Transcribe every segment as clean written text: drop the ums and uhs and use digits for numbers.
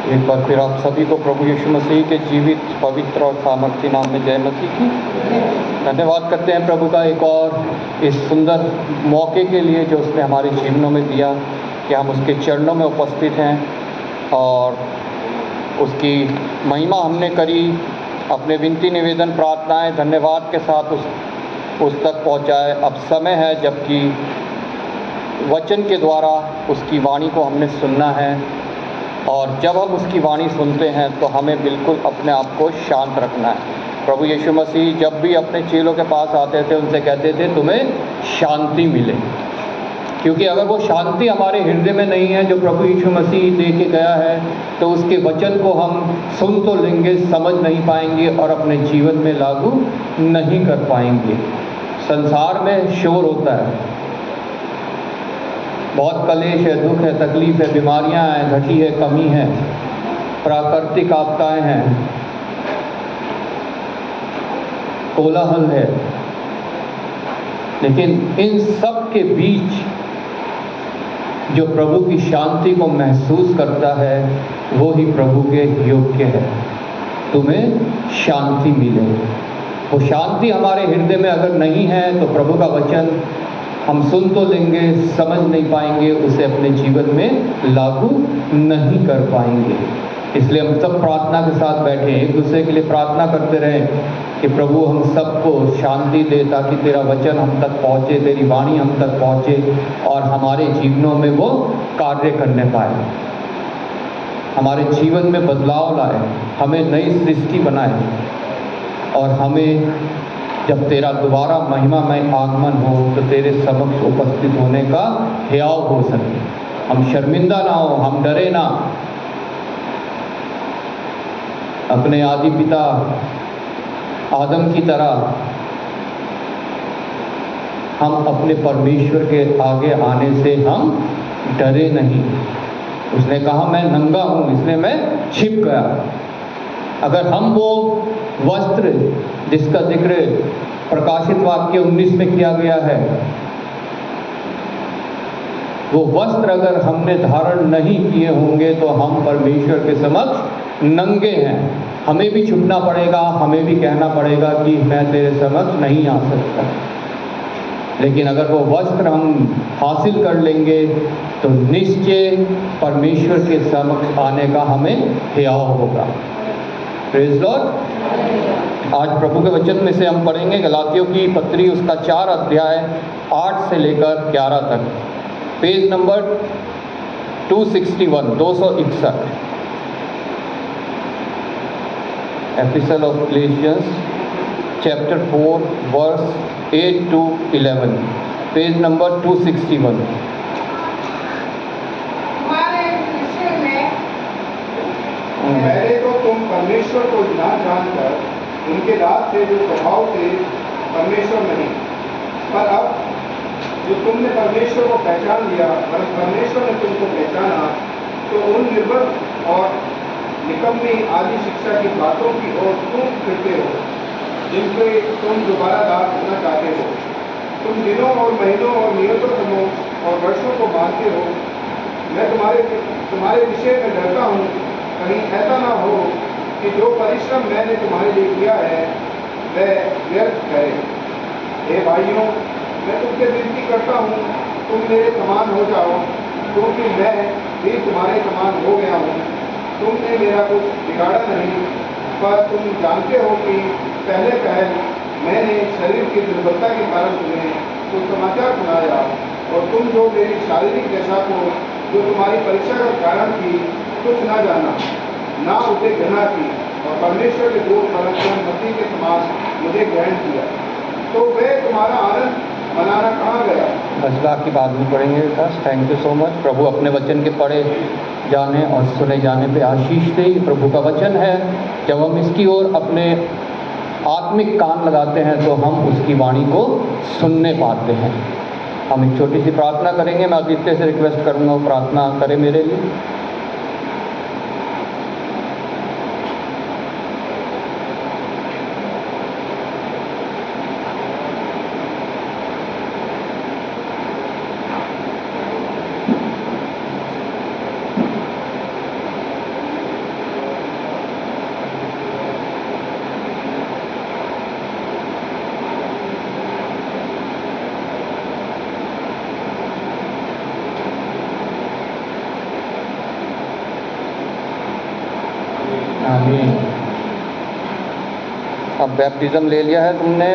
एक बार फिर आप सभी को प्रभु यीशु मसीह के जीवित, पवित्र और सामर्थी नाम में जय मसीह की। धन्यवाद करते हैं प्रभु का एक और इस सुंदर मौके के लिए जो उसने हमारे जीवनों में दिया कि हम उसके चरणों में उपस्थित हैं और उसकी महिमा हमने करी, अपने विनती निवेदन प्रार्थनाएं धन्यवाद के साथ उस तक पहुंचाए। अब समय है जबकि वचन के द्वारा उसकी वाणी को हमने सुनना है, और जब हम उसकी वाणी सुनते हैं तो हमें बिल्कुल अपने आप को शांत रखना है। प्रभु यीशु मसीह जब भी अपने चेलों के पास आते थे उनसे कहते थे तुम्हें शांति मिले, क्योंकि अगर वो शांति हमारे हृदय में नहीं है जो प्रभु यीशु मसीह दे के गया है, तो उसके वचन को हम सुन तो लेंगे, समझ नहीं पाएंगे और अपने जीवन में लागू नहीं कर पाएंगे। संसार में शोर होता है, बहुत कलेश है, दुख है, तकलीफ है, बीमारियां हैं, घटी है, कमी है, प्राकृतिक आपदाएं हैं, कोलाहल है, लेकिन इन सब के बीच जो प्रभु की शांति को महसूस करता है वो ही प्रभु के योग्य है। तुम्हें शांति मिले। वो शांति हमारे हृदय में अगर नहीं है तो प्रभु का वचन हम सुन तो लेंगे, समझ नहीं पाएंगे, उसे अपने जीवन में लागू नहीं कर पाएंगे। इसलिए हम सब प्रार्थना के साथ बैठे एक दूसरे के लिए प्रार्थना करते रहें कि प्रभु हम सबको शांति दे, ताकि तेरा वचन हम तक पहुँचे, तेरी वाणी हम तक पहुँचे और हमारे जीवनों में वो कार्य करने पाए, हमारे जीवन में बदलाव लाए, हमें नई सृष्टि बनाए और हमें जब तेरा दोबारा महिमामय आगमन हो तो तेरे समक्ष उपस्थित होने का हियाव हो सके। हम शर्मिंदा ना हो, हम डरे ना, अपने आदि पिता आदम की तरह हम अपने परमेश्वर के आगे आने से हम डरे नहीं। उसने कहा मैं नंगा हूँ इसलिए मैं छिप गया। अगर हम वो वस्त्र जिसका जिक्र प्रकाशित वाक्य 19 में किया गया है, वो वस्त्र अगर हमने धारण नहीं किए होंगे तो हम परमेश्वर के समक्ष नंगे हैं। हमें भी छुपना पड़ेगा, हमें भी कहना पड़ेगा कि मैं तेरे समक्ष नहीं आ सकता। लेकिन अगर वो वस्त्र हम हासिल कर लेंगे तो निश्चय परमेश्वर के समक्ष आने का हमें हियाव होगा। Praise Lord. आज प्रभु के वचन में से हम पढ़ेंगे गलातियों की पत्री उसका 4 अध्याय 8 से लेकर 11 तक, page number 261 261। Epistle of Galatians chapter 4 verse 8 to 11, page number 261। पहले तो तुम परमेश्वर को ना जानकर उनके दास थे जो स्वभाव से परमेश्वर नहीं, पर अब जो तुमने परमेश्वर को पहचान लिया और परमेश्वर ने तुमको पहचाना, तो उन निर्बल और निकम्मी आदि शिक्षा की बातों की ओर तुम फिरते हो जिनके तुम दोबारा दास होना चाहते हो। तुम दिनों और महीनों और नियतों दिनों और वर्षों को मानते हो। मैं तुम्हारे विषय में डरता हूँ, कहीं ऐसा ना हो कि जो परिश्रम मैंने तुम्हारे लिए किया है वह व्यर्थ करे। हे भाइयों, मैं तुमसे विनती करता हूँ तुम मेरे समान हो जाओ, क्योंकि मैं भी तुम्हारे समान हो गया हूँ। तुमने मेरा कुछ बिगाड़ा नहीं, पर तुम जानते हो कि पहले मैंने शरीर की दुर्बलता के कारण तुम्हें सुसमाचार सुनाया, और तुम जो मेरी शारीरिक दशा को जो तुम्हारी परीक्षा का कारण थी कुछ ना जाना, ना उसे घृणा की, और परमेश्वर के दूत परमेश्वर मसीह के समान मुझे ग्रहण किया, तो वह तुम्हारा आनंद मनाना कहाँ गया। बस बाकी बाद में पढ़ेंगे। बस थैंक यू सो मच। प्रभु अपने वचन के पढ़े जाने और सुने जाने पे आशीष दे। प्रभु का वचन है, जब हम इसकी ओर अपने आत्मिक कान लगाते हैं तो हम उसकी वाणी को सुनने पाते हैं। हम एक छोटी सी प्रार्थना करेंगे। मैं आदित्य से रिक्वेस्ट करूँगा प्रार्थना करें मेरे लिए। आमीन। अब बैप्टिज्म ले लिया है तुमने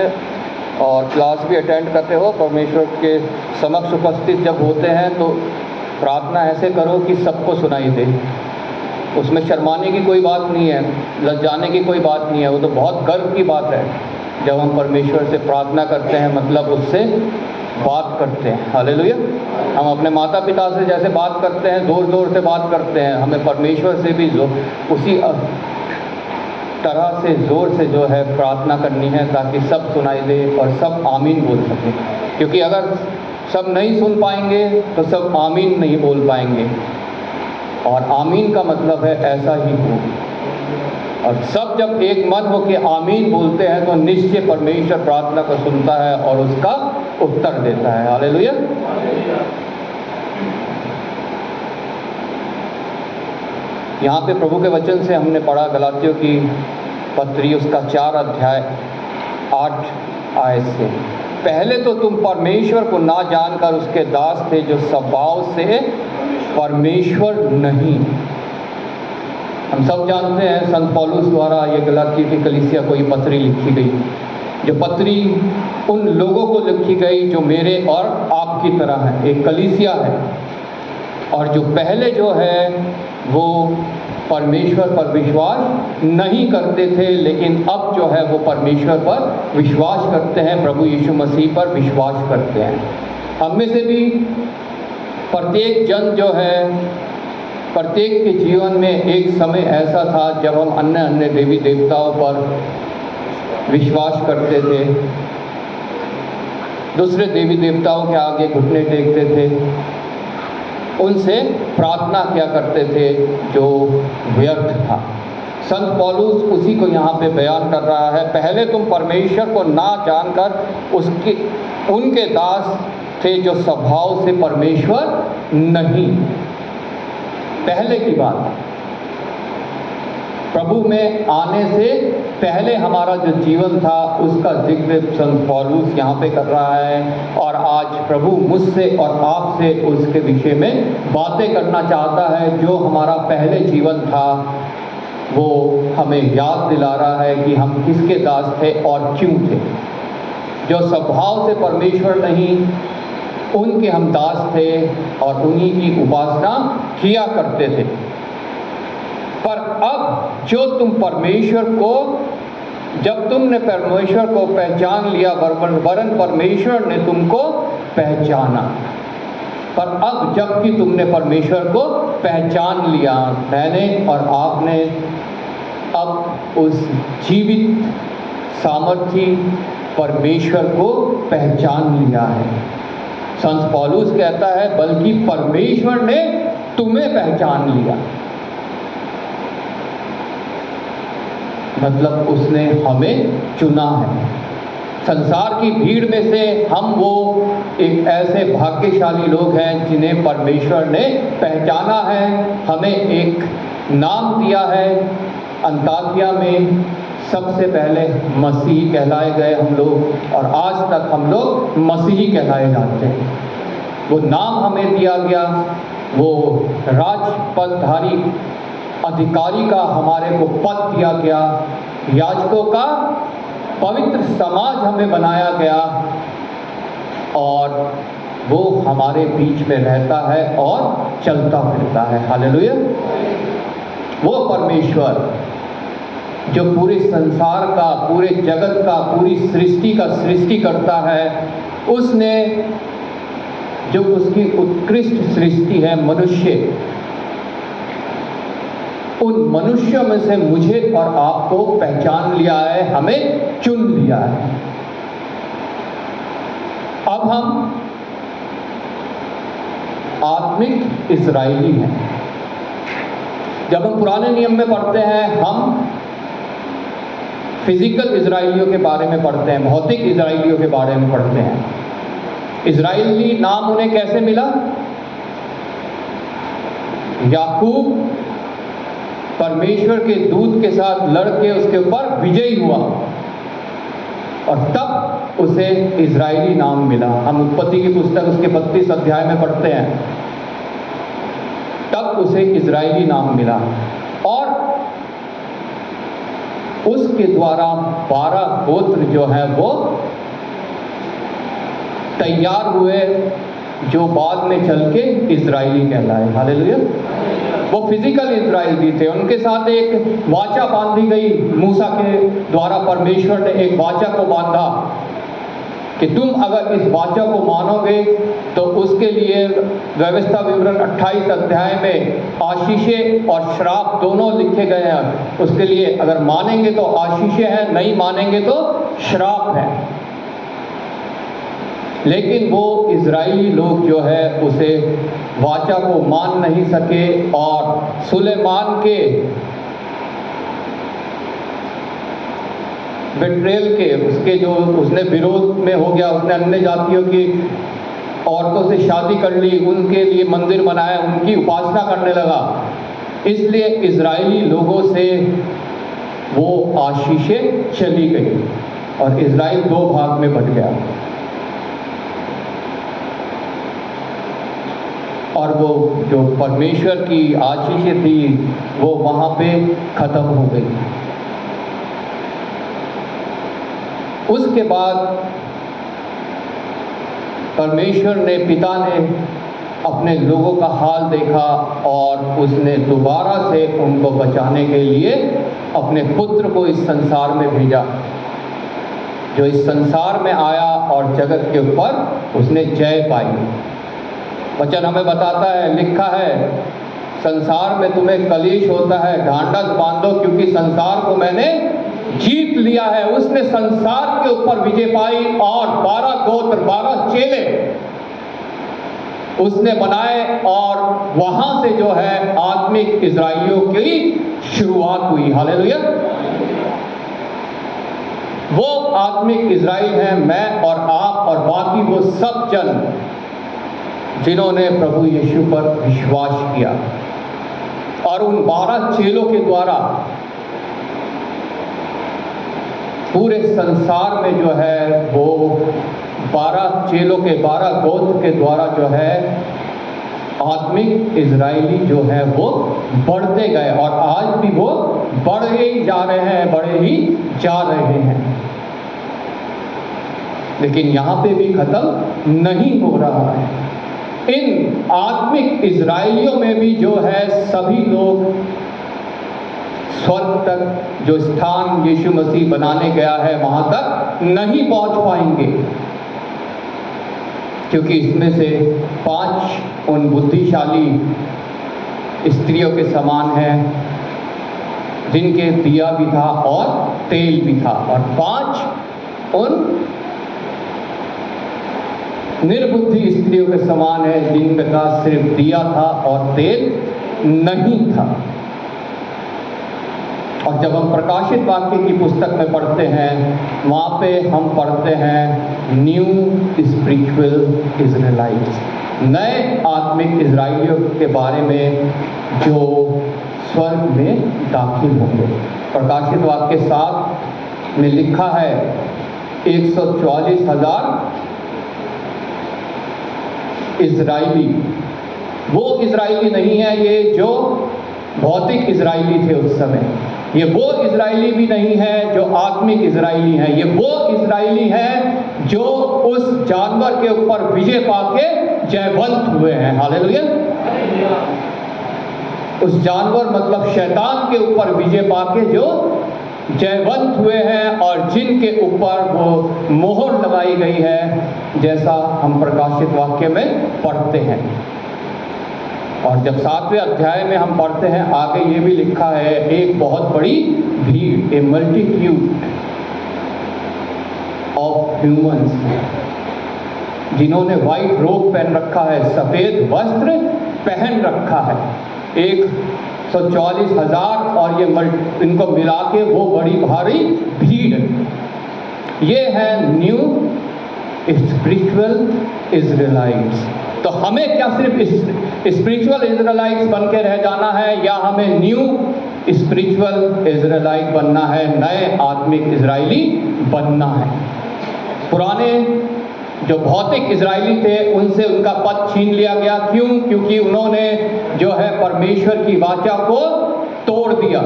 और क्लास भी अटेंड करते हो, परमेश्वर के समक्ष उपस्थित जब होते हैं तो प्रार्थना ऐसे करो कि सबको सुनाई दे। उसमें शर्माने की कोई बात नहीं है, लज्जाने की कोई बात नहीं है, वो तो बहुत गर्व की बात है जब हम परमेश्वर से प्रार्थना करते हैं, मतलब उससे बात करते हैं। हालेलुया। हम अपने माता पिता से जैसे बात करते हैं, ज़ोर ज़ोर से बात करते हैं, हमें परमेश्वर से भी उसी तरह से ज़ोर से जो है प्रार्थना करनी है ताकि सब सुनाई दे और सब आमीन बोल सकें। क्योंकि अगर सब नहीं सुन पाएंगे तो सब आमीन नहीं बोल पाएंगे, और आमीन का मतलब है ऐसा ही हो। और सब जब एक मन हो के आमीन बोलते हैं तो निश्चय परमेश्वर प्रार्थना को सुनता है और उसका उत्तर देता है। हालेलुया। यहाँ पे प्रभु के वचन से हमने पढ़ा गलातियों की पत्री उसका 4 अध्याय 8 आयत से, पहले तो तुम परमेश्वर को ना जानकर उसके दास थे जो स्वभाव से परमेश्वर नहीं। हम सब जानते हैं संत पौलुस द्वारा ये गलातियों की कलीसिया को ये पत्री लिखी गई, जो पत्री उन लोगों को लिखी गई जो मेरे और आपकी तरह है, एक कलीसिया है, और जो पहले जो है वो परमेश्वर पर विश्वास नहीं करते थे, लेकिन अब जो है वो परमेश्वर पर विश्वास करते हैं, प्रभु यीशु मसीह पर विश्वास करते हैं। हम में से भी प्रत्येक जन जो है, प्रत्येक के जीवन में एक समय ऐसा था जब हम अन्य अन्य देवी देवताओं पर विश्वास करते थे, दूसरे देवी देवताओं के आगे घुटने टेकते थे, उनसे प्रार्थना किया करते थे जो व्यर्थ था। संत पौलुस उसी को यहाँ पे बयान कर रहा है, पहले तुम परमेश्वर को ना जानकर उनके दास थे जो स्वभाव से परमेश्वर नहीं। पहले की बात, प्रभु में आने से पहले हमारा जो जीवन था उसका जिक्र संत पौलुस यहाँ पे कर रहा है, और आज प्रभु मुझसे और आपसे उसके विषय में बातें करना चाहता है। जो हमारा पहले जीवन था वो हमें याद दिला रहा है कि हम किसके दास थे और क्यों थे। जो स्वभाव से परमेश्वर नहीं, उनके हम दास थे और उन्हीं की उपासना किया करते थे। पर अब जो तुम परमेश्वर को, जब तुमने परमेश्वर को पहचान लिया, वरन परमेश्वर ने तुमको पहचाना। पर अब जबकि तुमने परमेश्वर को पहचान लिया, मैंने और आपने अब उस जीवित सामर्थी परमेश्वर को पहचान लिया है। संत पौलुस कहता है बल्कि परमेश्वर ने तुम्हें पहचान लिया, मतलब उसने हमें चुना है। संसार की भीड़ में से हम वो एक ऐसे भाग्यशाली लोग हैं जिन्हें परमेश्वर ने पहचाना है, हमें एक नाम दिया है। अंताकिया में सबसे पहले मसीही कहलाए गए हम लोग, और आज तक हम लोग मसीही कहलाए जाते हैं। वो नाम हमें दिया गया, वो राजपदधारी अधिकारी का हमारे को पद दिया गया, याजकों का पवित्र समाज हमें बनाया गया, और वो हमारे बीच में रहता है और चलता फिरता है। हालेलुया। वो परमेश्वर जो पूरे संसार का, पूरे जगत का, पूरी सृष्टि का सृष्टि करता है, उसने जो उसकी उत्कृष्ट सृष्टि है मनुष्य, उन मनुष्यों में से मुझे और आपको पहचान लिया है, हमें चुन लिया है। अब हम आत्मिक इस्राएली हैं। जब हम पुराने नियम में पढ़ते हैं, हम फिजिकल इजराइलियों के बारे में पढ़ते हैं, भौतिक इजराइलियों के बारे में पढ़ते हैं। इजराइली नाम उन्हें कैसे मिला? याकूब परमेश्वर के दूत के साथ लड़के उसके ऊपर विजयी हुआ और तब उसे इजराइली नाम मिला। हम उत्पत्ति की पुस्तक उसके 32 अध्याय में पढ़ते हैं, तब उसे इजराइली नाम मिला। और उसके द्वारा 12 गोत्र जो हैं वो तैयार हुए, जो बाद में चल के इजराइली कहलाए। हालेलुया। वो फिजिकल इजराइल भी थे, उनके साथ एक वाचा बांधी गई, मूसा के द्वारा परमेश्वर ने एक वाचा को बांधा कि तुम अगर इस वाचा को मानोगे तो उसके लिए व्यवस्था विवरण 28 अध्याय में आशीषें और श्राप दोनों लिखे गए हैं। उसके लिए अगर मानेंगे तो आशीषें हैं, नहीं मानेंगे तो श्राप है। लेकिन वो इजराइली लोग जो है उसे वाचा को मान नहीं सके और सुलेमान के बिट्रेल के, उसके जो उसने विरोध में हो गया, उसने अन्य जातियों की औरतों से शादी कर ली, उनके लिए मंदिर बनाया, उनकी उपासना करने लगा, इसलिए इजराइली लोगों से वो आशीषें चली गई और इजराइल 2 भाग में बट गया और वो जो परमेश्वर की आशीषें थी वो वहाँ पे खत्म हो गई। उसके बाद परमेश्वर ने, पिता ने अपने लोगों का हाल देखा और उसने दोबारा से उनको बचाने के लिए अपने पुत्र को इस संसार में भेजा, जो इस संसार में आया और जगत के ऊपर उसने जय पाई। वचन हमें बताता है, लिखा है, संसार में तुम्हें कलेश होता है, ढांढस बांधो क्योंकि संसार को मैंने जीत लिया है। उसने संसार के ऊपर विजय पाई और 12 गोत्र, 12 चेले उसने बनाए और वहां से जो है आत्मिक इजराइलियों की शुरुआत हुई। हालेलुया। वो आत्मिक इजराइल है मैं और आप और बाकी वो सब जन जिन्होंने प्रभु यीशु पर विश्वास किया। और उन 12 चेलों के द्वारा पूरे संसार में जो है वो 12 चेलों के, 12 गोत्र के द्वारा जो है आत्मिक इजराइली जो है वो बढ़ते गए और आज भी वो बढ़े ही जा रहे हैं, बढ़े ही जा रहे हैं। लेकिन यहाँ पे भी खत्म नहीं हो रहा है। इन आत्मिक इजराइलियों में भी जो है सभी लोग स्वर्ग तक जो स्थान यीशु मसीह बनाने गया है वहां तक नहीं पहुंच पाएंगे, क्योंकि इसमें से 5 उन बुद्धिशाली स्त्रियों के समान हैं जिनके दिया भी था और तेल भी था, और 5 उन निर्बुद्धि स्त्रियों के समान है जिनका सिर्फ दिया था और तेल नहीं था। और जब हम प्रकाशित वाक्य की पुस्तक में पढ़ते हैं वहाँ पे हम पढ़ते हैं न्यू स्पिरिचुअल इजराइलाइट्स, नए आत्मिक इजराइलियों के बारे में जो स्वर्ग में दाखिल होंगे। प्रकाशित वाक्य 7 में लिखा है 144,000 इजराइली। वो इजराइली नहीं है ये जो भौतिक इजराइली थे उस समय, ये वो इजराइली भी नहीं है जो आत्मिक इजराइली हैं, ये वो इजराइली हैं जो उस जानवर के ऊपर विजय पाके जयवंत हुए हैं। हालेलुया। उस जानवर मतलब शैतान के ऊपर विजय पाके जो जयवंत हुए हैं और जिनके ऊपर वो मोहर लगाई गई है, जैसा हम प्रकाशित वाक्य में पढ़ते हैं। और जब 7वें अध्याय में हम पढ़ते हैं आगे ये भी लिखा है एक बहुत बड़ी भीड़, ए मल्टीट्यूड ऑफ ह्यूमंस, जिन्होंने व्हाइट रोब पहन रखा है, सफेद वस्त्र पहन रखा है, 144,000 और ये इनको मिला के वो बड़ी भारी भीड़। ये है न्यू स्पिरिचुअल इजराइलाइट्स। तो हमें क्या सिर्फ स्पिरिचुअल इजराइलाइट्स बन के रह जाना है या हमें न्यू स्पिरिचुअल इजराइलाइट बनना है, नए आत्मिक इजराइली बनना है? पुराने जो भौतिक इजराइली थे उनसे उनका पद छीन लिया गया। क्यों? क्योंकि उन्होंने जो है परमेश्वर की वाचा को तोड़ दिया।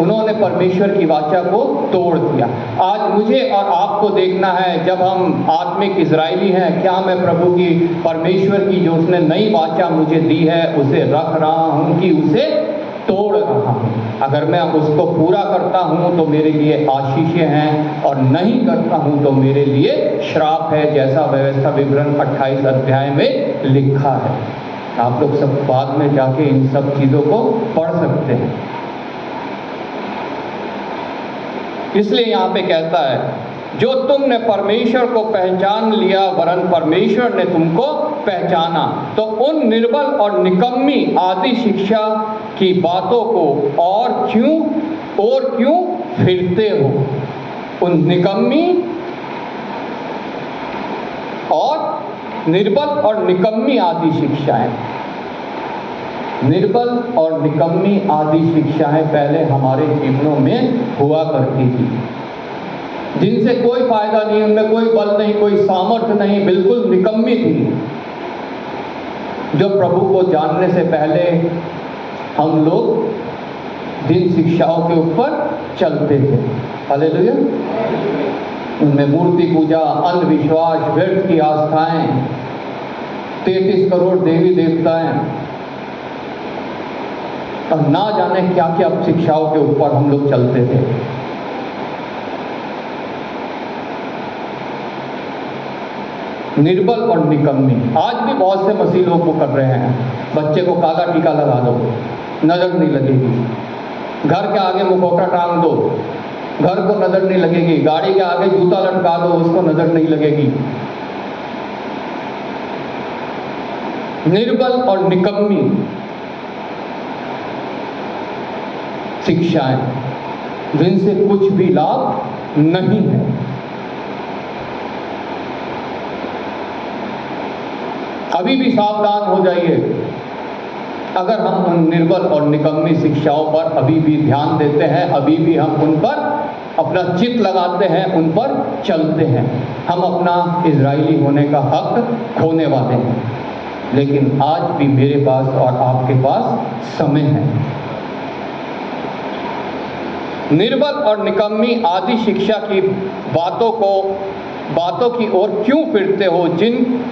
उन्होंने परमेश्वर की वाचा को तोड़ दिया। आज मुझे और आपको देखना है, जब हम आत्मिक इजरायली हैं, क्या मैं प्रभु की, परमेश्वर की जो उसने नई वाचा मुझे दी है उसे रख रहा हूँ कि उसे तोड़ रहा हूँ। अगर मैं उसको पूरा करता हूँ तो मेरे लिए आशीषें हैं, और नहीं करता हूँ तो मेरे लिए श्राप है, जैसा व्यवस्था विवरण 28 अध्याय में लिखा है। आप लोग सब बाद में जाके इन सब चीज़ों को पढ़ सकते हैं। इसलिए यहाँ पे कहता है, जो तुमने परमेश्वर को पहचान लिया वरन परमेश्वर ने तुमको पहचाना, तो उन निर्बल और निकम्मी आदि शिक्षा की बातों को और क्यों फिरते हो। उन निकम्मी और निर्बल और निकम्मी आदि शिक्षाएं, निर्बल और निकम्मी आदि शिक्षाएं पहले हमारे जीवनों में हुआ करती थी, जिनसे कोई फायदा नहीं, उनमें कोई बल नहीं, कोई सामर्थ्य नहीं, बिल्कुल निकम्मी थी। जो प्रभु को जानने से पहले हम लोग जिन शिक्षाओं के ऊपर चलते थे, हालेलुया, उनमें मूर्ति पूजा, अंधविश्वास, व्यर्थ की आस्थाएं, 33 करोड़ देवी देवताएं, और ना जाने क्या क्या शिक्षाओं के ऊपर हम लोग चलते थे। निर्बल और निकम्मी आज भी बहुत से मसीह लोग वो कर रहे हैं। बच्चे को काला टीका लगा दो, नजर नहीं लगेगी। घर के आगे मुखौटा टांग दो, घर को नजर नहीं लगेगी। गाड़ी के आगे जूता लटका दो, उसको नजर नहीं लगेगी। निर्बल और निकम्मी शिक्षाएं, जिनसे कुछ भी लाभ नहीं है। अभी भी सावधान हो जाइए, अगर हम उन निर्बल और निकम्मी शिक्षाओं पर अभी भी ध्यान देते हैं, अभी भी हम उन पर अपना चित्त लगाते हैं, उन पर चलते हैं, हम अपना इजरायली होने का हक खोने वाले हैं। लेकिन आज भी मेरे पास और आपके पास समय है। निर्बल और निकम्मी आदि शिक्षा की बातों की ओर क्यों फिरते हो, जिन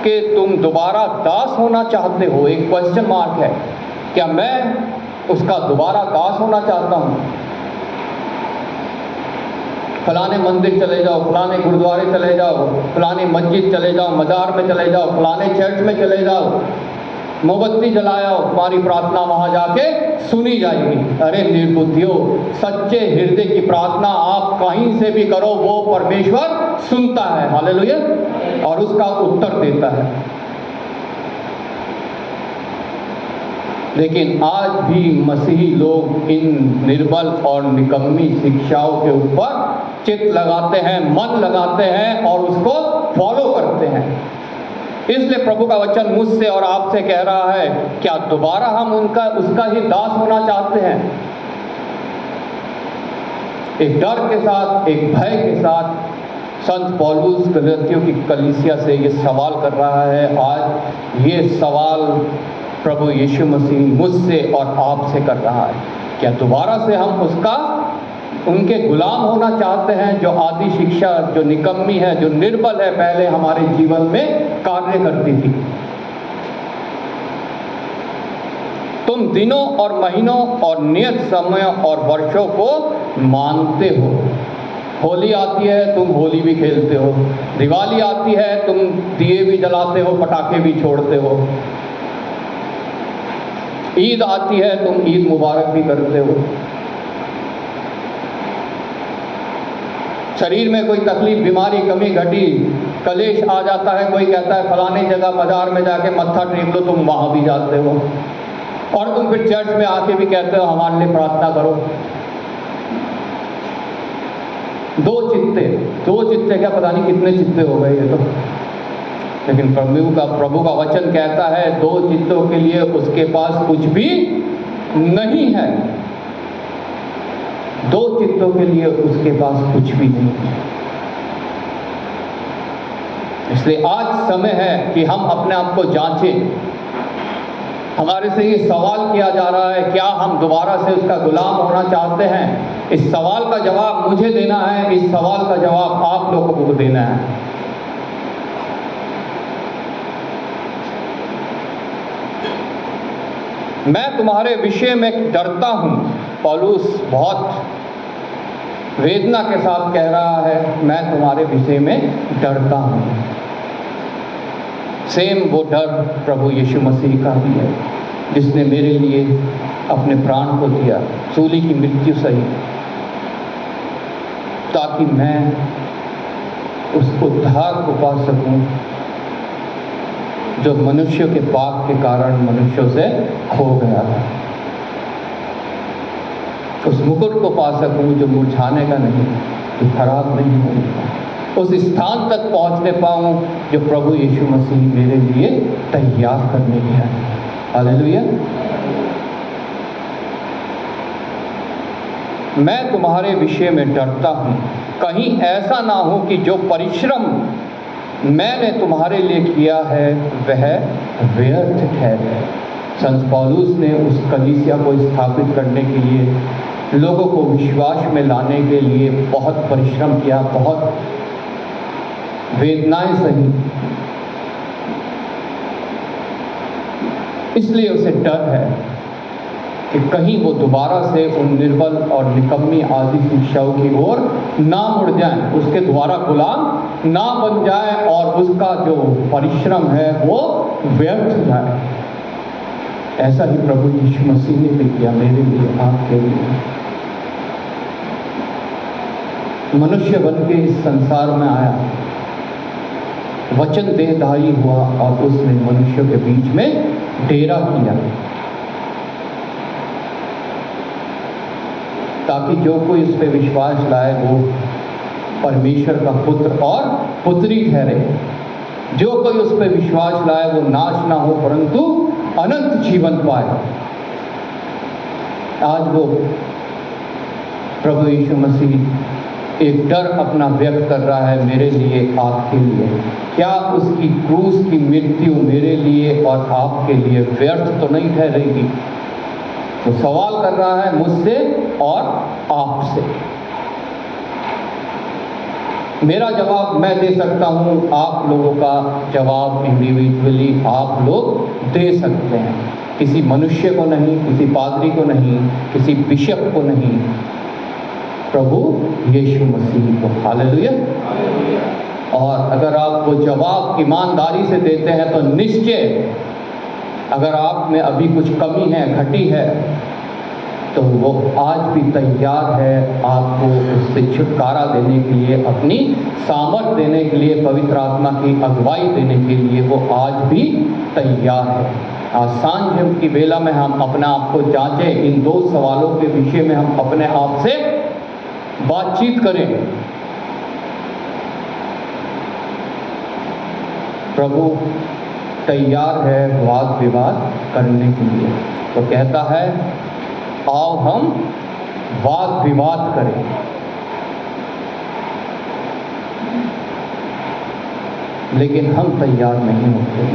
कि तुम दोबारा दास होना चाहते हो। एक क्वेश्चन मार्क है, क्या मैं उसका दोबारा दास होना चाहता हूँ? फलाने मंदिर चले जाओ, फलाने गुरुद्वारे चले जाओ, फलाने मस्जिद चले जाओ, मजार में चले जाओ, फलाने चर्च में चले जाओ, मोमबत्ती जलाओ, तुम्हारी प्रार्थना वहां जाके सुनी जाएगी। अरे निर्बुद्धियों, सच्चे हृदय की प्रार्थना आप कहीं से भी करो, वो परमेश्वर सुनता है, हालेलुया, और उसका उत्तर देता है। लेकिन आज भी मसीही लोग इन निर्बल और निकम्मी शिक्षाओं के ऊपर चित्त लगाते हैं, मन लगाते हैं और उसको फॉलो करते हैं। इसलिए प्रभु का वचन मुझसे और आपसे कह रहा है, क्या दोबारा हम उसका ही दास होना चाहते हैं? एक डर के साथ, एक भय के साथ संत पौलुस गलातियों की कलीसिया से ये सवाल कर रहा है। आज ये सवाल प्रभु यीशु मसीह मुझसे और आपसे कर रहा है, क्या दोबारा से हम उनके गुलाम होना चाहते हैं? जो आदि शिक्षा, जो निकम्मी है, जो निर्बल है, पहले हमारे जीवन में कार्य करती थी। तुम दिनों और महीनों और नियत समय और वर्षों को मानते हो। होली आती है, तुम होली भी खेलते हो। दिवाली आती है, तुम दिए भी जलाते हो, पटाखे भी छोड़ते हो। ईद आती है, तुम ईद मुबारक भी करते हो। शरीर में कोई तकलीफ, बीमारी, कमी घटी, कलेश आ जाता है, कोई कहता है फलाने जगह बाजार में जाके मत्था टेक लो, तुम वहां भी जाते हो। और तुम फिर चर्च में आके भी कहते हो हमारे लिए प्रार्थना करो। दो चित्ते क्या पता नहीं कितने चित्ते हो गए ये तो। लेकिन प्रभु का वचन कहता है, दो चित्तों के लिए उसके पास कुछ भी नहीं है। दो चित्तों के लिए उसके पास कुछ भी नहीं है। इसलिए आज समय है कि हम अपने आप को जांचें, हमारे से ये सवाल किया जा रहा है, क्या हम दोबारा से उसका गुलाम होना चाहते हैं? इस सवाल का जवाब मुझे देना है, इस सवाल का जवाब आप लोगों को देना है। मैं तुम्हारे विषय में डरता हूं। पौलुस बहुत वेदना के साथ कह रहा है, मैं तुम्हारे विषय में डरता हूं। सेम वो डर प्रभु यीशु मसीह का भी है, जिसने मेरे लिए अपने प्राण को दिया, सूली की मृत्यु सही, ताकि मैं उस उद्धार को पा सकूं जो मनुष्य के पाप के कारण मनुष्यों से खो गया था। उस मुकुट को पा सकूं जो मुरझाने का नहीं, जो खराब नहीं होगा, उस स्थान तक पहुंचने पाऊं जो प्रभु यीशु मसीह मेरे लिए तैयार करने गया है। हालेलुया। मैं तुम्हारे विषय में डरता हूं, कहीं ऐसा ना हो कि जो परिश्रम मैंने तुम्हारे लिए किया है वह व्यर्थ ठहरे। संत पौलुस ने उस कलीसिया को स्थापित करने के लिए, लोगों को विश्वास में लाने के लिए बहुत परिश्रम किया, बहुत वेदनाएं सही। इसलिए उसे डर है कि कहीं वो दोबारा से उन निर्बल और निकम्मी आदि शिक्षाओं की ओर ना मुड़ जाए, उसके द्वारा गुलाम ना बन जाए और उसका जो परिश्रम है वो व्यर्थ जाए। ऐसा ही प्रभु यीशु मसीह ने भी किया मेरे लिए, आपके लिए। मनुष्य बन के इस संसार में आया, वचन देहधारी हुआ और उसने मनुष्यों के बीच में डेरा किया, ताकि जो कोई उस पर विश्वास लाए वो परमेश्वर का पुत्र और पुत्री ठहरे। जो कोई उस पर विश्वास लाए वो नाश ना हो परंतु अनंत जीवन पाए। आज वो प्रभु यीशु मसीह एक डर अपना व्यक्त कर रहा है मेरे लिए, आपके लिए। क्या उसकी क्रूस की मृत्यु मेरे लिए और आपके लिए व्यर्थ तो नहीं ठहरेगी? वो सवाल कर रहा है मुझसे और आपसे। मेरा जवाब मैं दे सकता हूं, आप लोगों का जवाब इंडिविजुअली आप लोग दे सकते हैं। किसी मनुष्य को नहीं, किसी पादरी को नहीं, किसी बिशप को नहीं, प्रभु यीशु मसीह को। हालेलुया। और अगर आप वो जवाब ईमानदारी से देते हैं तो निश्चय, अगर आप में अभी कुछ कमी है, घटी है, तो वो आज भी तैयार है आपको उससे छुटकारा देने के लिए, अपनी सामर्थ देने के लिए, पवित्र आत्मा की अगुवाई देने के लिए वो आज भी तैयार है। आज सांझ की बेला में हम अपने आप को जांचें, इन दो सवालों के विषय में हम अपने आप से बातचीत करें। प्रभु तैयार है वाद विवाद करने के लिए। तो कहता है आओ हम वाद विवाद करें। लेकिन हम तैयार नहीं होते।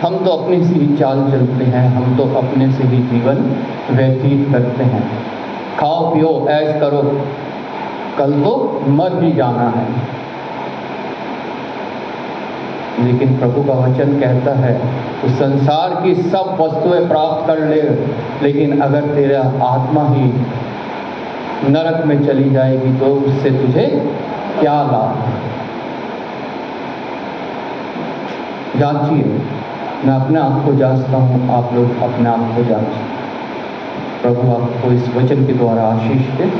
हम तो अपनी सी ही चाल चलते हैं, हम तो अपने से ही जीवन व्यतीत करते हैं। खाओ पियो ऐश करो, कल तो मर ही जाना है। लेकिन प्रभु का वचन कहता है तो संसार की सब वस्तुएं प्राप्त कर ले, लेकिन अगर तेरा आत्मा ही नरक में चली जाएगी तो उससे तुझे क्या लाभ? जांचिए। मैं अपने आप को जांचता हूँ, आप लोग अपने आप को जांचिए। प्रभु आपको इस वचन के द्वारा आशीष दे।